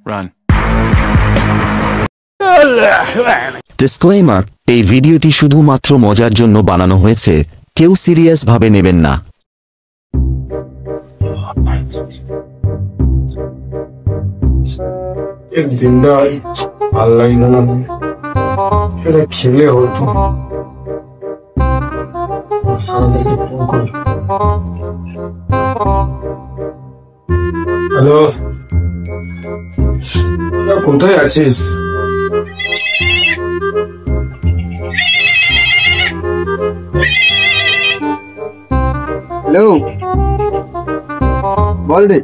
Run. Disclaimer, এই ভিডিওটি শুধুমাত্র মজার জন্য বানানো হয়েছে, কেউ সিরিয়াস ভাবে নেবেন না। দিনটা ভাল লাগে না, এটা খেলে হতো। হ্যালো, কোথায় আছিস? হ্যালো, বল রে।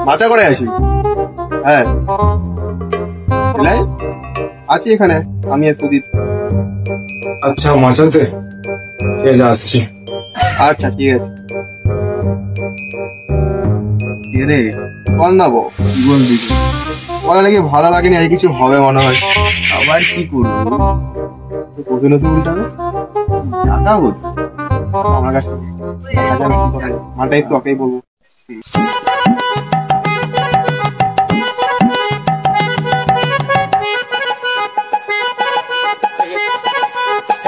মাচা করে আছি। হ্যাঁ, আছি এখানে আমি আর সুদীপ। আচ্ছা, মাচাতে ঠিক আছে, আসছি। আচ্ছা ঠিক আছে। রে বল না বল, কি বলবি? বলে নাকি ভালো লাগেনি, আর কিছু হবে মনে হয়। আবার কি করবো? নতুন উল্টাবে টাকা হতো আমার কাছ থেকে। মাটাই তো ওকেই বলবো।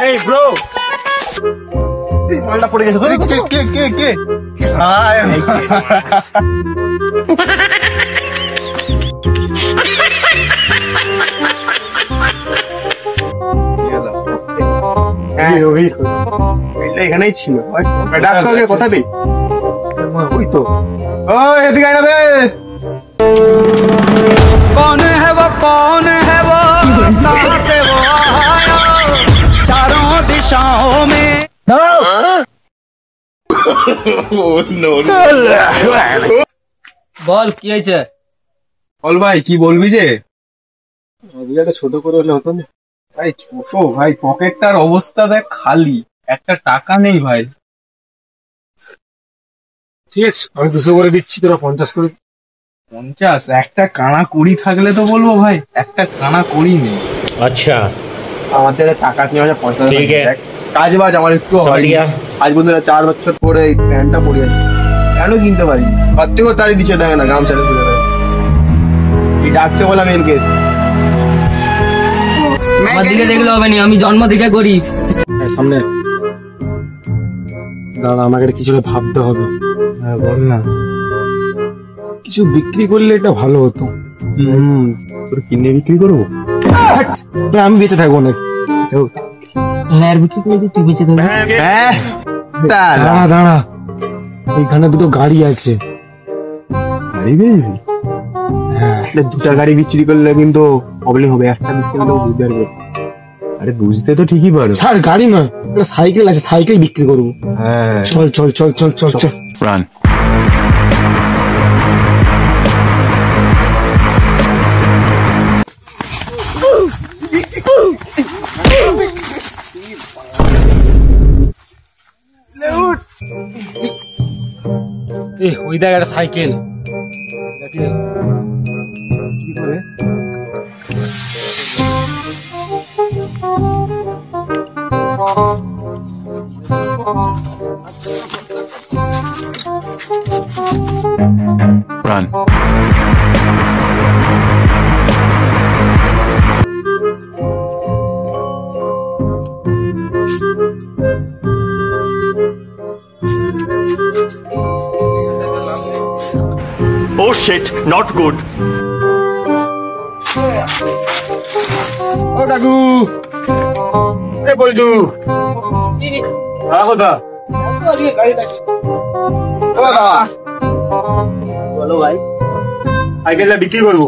Hey bro, মালটা পড়ে গেছে। কে এখানেই ছিল। ডাক্তারকে কথা দে। ওই তো, ওই এদিকে আয় না বে। कौन है वो कहाँ से वो आया चारों दिशाओं में। বল কি হয়েছে? বল ভাই, কি বলবি যে? একটা ছোট করে হলে হতো না ভাই। ছোট ভাই, পকেটটার অবস্থা দেখ, খালি একটা টাকা নেই ভাই। ঠিক আছে, আমি 200 করে দিচ্ছি, তোরা 50 করে। 50? একটা কানা কুড়ি থাকলে তো বলবো ভাই, একটা কানা কুড়ি নেই। আচ্ছা, আমাদের টাকা নিয়ে আমার 50 ঠিক আছে। কাজ বাজ আমার একটু হয়। আজ বন্ধুরা 4 বছর পরে এই প্যান্টটা পরে যাচ্ছে, কেন কিনতে পারি? প্রত্যেক তারিখ দিচ্ছে, দেখে না গামছা কি ডাকছে বলে আমি এনকেস। আমার দিকে দেখলে হবে না, আমি জন্ম থেকে করি। সামনে দাঁড়া, আমাকে কিছু ভাবতে হবে। হ্যাঁ বল না, কিছু বিক্রি করলে এটা ভালো হতো। তোর কিনে বিক্রি করবো? আমি বেঁচে থাকবো নাকি? তুই বেঁচে থাকবি? দাঁড়া দাঁড়া, ওইখানে দুটো গাড়ি আছে। গাড়ি বেচবি? হ্যাঁ, দুটা গাড়ি বিক্রি করলে কিন্তু প্রবলেম হবে। একটা বিক্রি করলে বুঝতে পারবে। আরে বুঝতে তো ঠিকই পারো। স্যার গাড়ি নয়, সাইকেল আছে, সাইকেল বিক্রি করবো। হ্যাঁ, চল চল চল চল চল চল। Run. ওই দেখ একটা সাইকেল। কি করে? Run. Oh shit, not good. ও কাকু, এ বলদু, রাখো দা। বলো ভাই, সাইকেলটা বিক্রি করবো।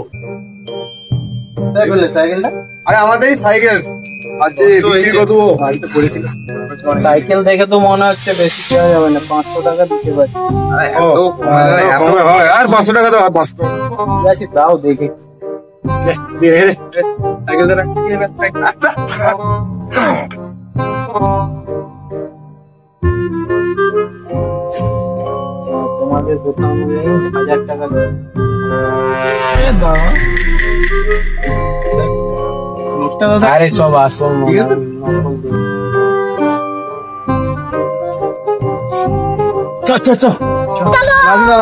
সাইকেলটা? আরে আমাদের সাইকেল আছে, বিক্রি করবো। ভাই তো পড়েছিল। সাইকেল দেখে তো মনে হচ্ছে বেশি দেওয়া যাবে না, 500 টাকা দিতে পারি। আর 500 টাকা দাও, আর 500 ঠিক আছে, দাও দেখে। তোমাদের দোকান 1000 টাকা দাও। আরে সব আসল চ চ চ চলো।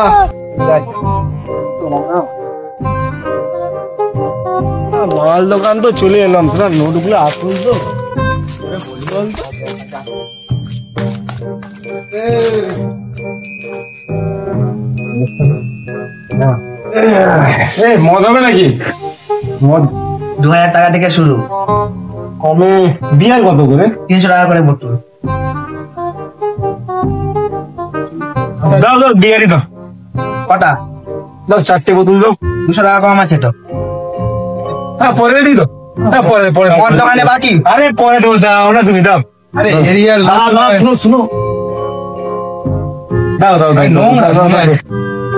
মাল দোকান তো চলে এলাম, সেটা নোটগুলো আসুন তো। মদ হবে নাকি? মদ 2000 টাকা থেকে শুরু, কমে বিয়ার কত করে? 300 টাকা করে বোতল। দাও দাও বিয়ারই দাও, কটা? দাও 4টে বোতল দাও। 200 টাকা কম আছে তো। হ্যাঁ পরে দিই তো, হ্যাঁ পরে পরে আমার দোকানে বাকি। আরে পরে দেবো, যাও না তুমি দাও। আরে এরিয়ার শুনো দাও দাও দাও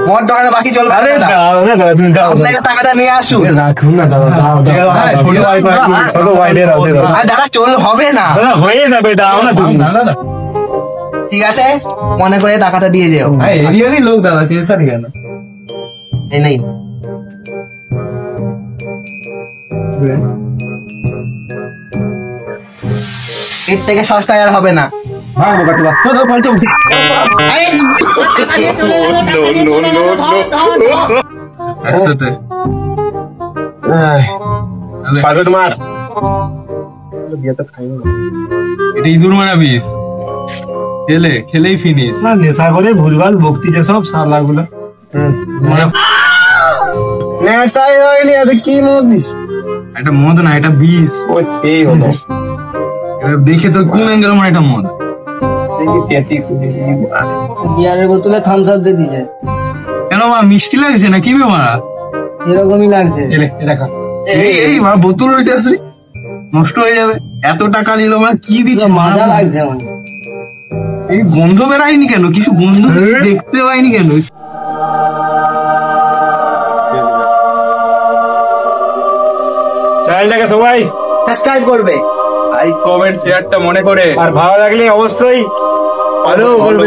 আমার দোকানে বাকি চলবে। আরে দাও না দাও, তুমি দাও আপনাকে টাকাটা নিয়ে আসুন। রাখুন না, দাও দাও দাও। ছোট ভাই দাও দাও। আর দাদা চল হবে না। দাদা হয়ে যাবে, দাও না তুমি। ঠিক আছে, মনে করে টাকাটা দিয়ে যেও। এরিয়ারই লোক দাদা, 30 টাকা কেন? এই নেই। এর থেকে সস্তায় আর হবে না। ভাঙবো কাটু দাও দাও পঞ্চাশ। একসাথে পারবে তোমার? এটা ইঁদুর মারা বিষ, খেলেই ফিনিশ। না নেশা করে ভুলভাল ভক্তি যেসব সালাগুলো। নেশাই হয়নি, এত কি মদ দিস? এটা মদ না, এটা বিষ। ওই সেই হলো, এটা দেখে তো কোন অ্যাঙ্গেল মানে এটা মদ। দেখি তেঁতি ফুটে বিয়ারের বোতলে থামস আপ দিয়ে দিছে, কেন মা মিষ্টি লাগছে না কি ব্যাপার? এরকমই লাগছে। দেখা এই মা বোতল ওইটা আসলে নষ্ট হয়ে যাবে, এত টাকা নিল মা কি দিচ্ছে? মজা লাগছে আমার। এই গন্ধ বেরায়নি কেন? কিছু গন্ধ দেখতে পাইনি কেন? চ্যানেলটাকে সবাই সাবস্ক্রাইব করবে। লাইক কমেন্ট শেয়ারটা মনে করে আর ভালো লাগলে অবশ্যই ভালো করবে।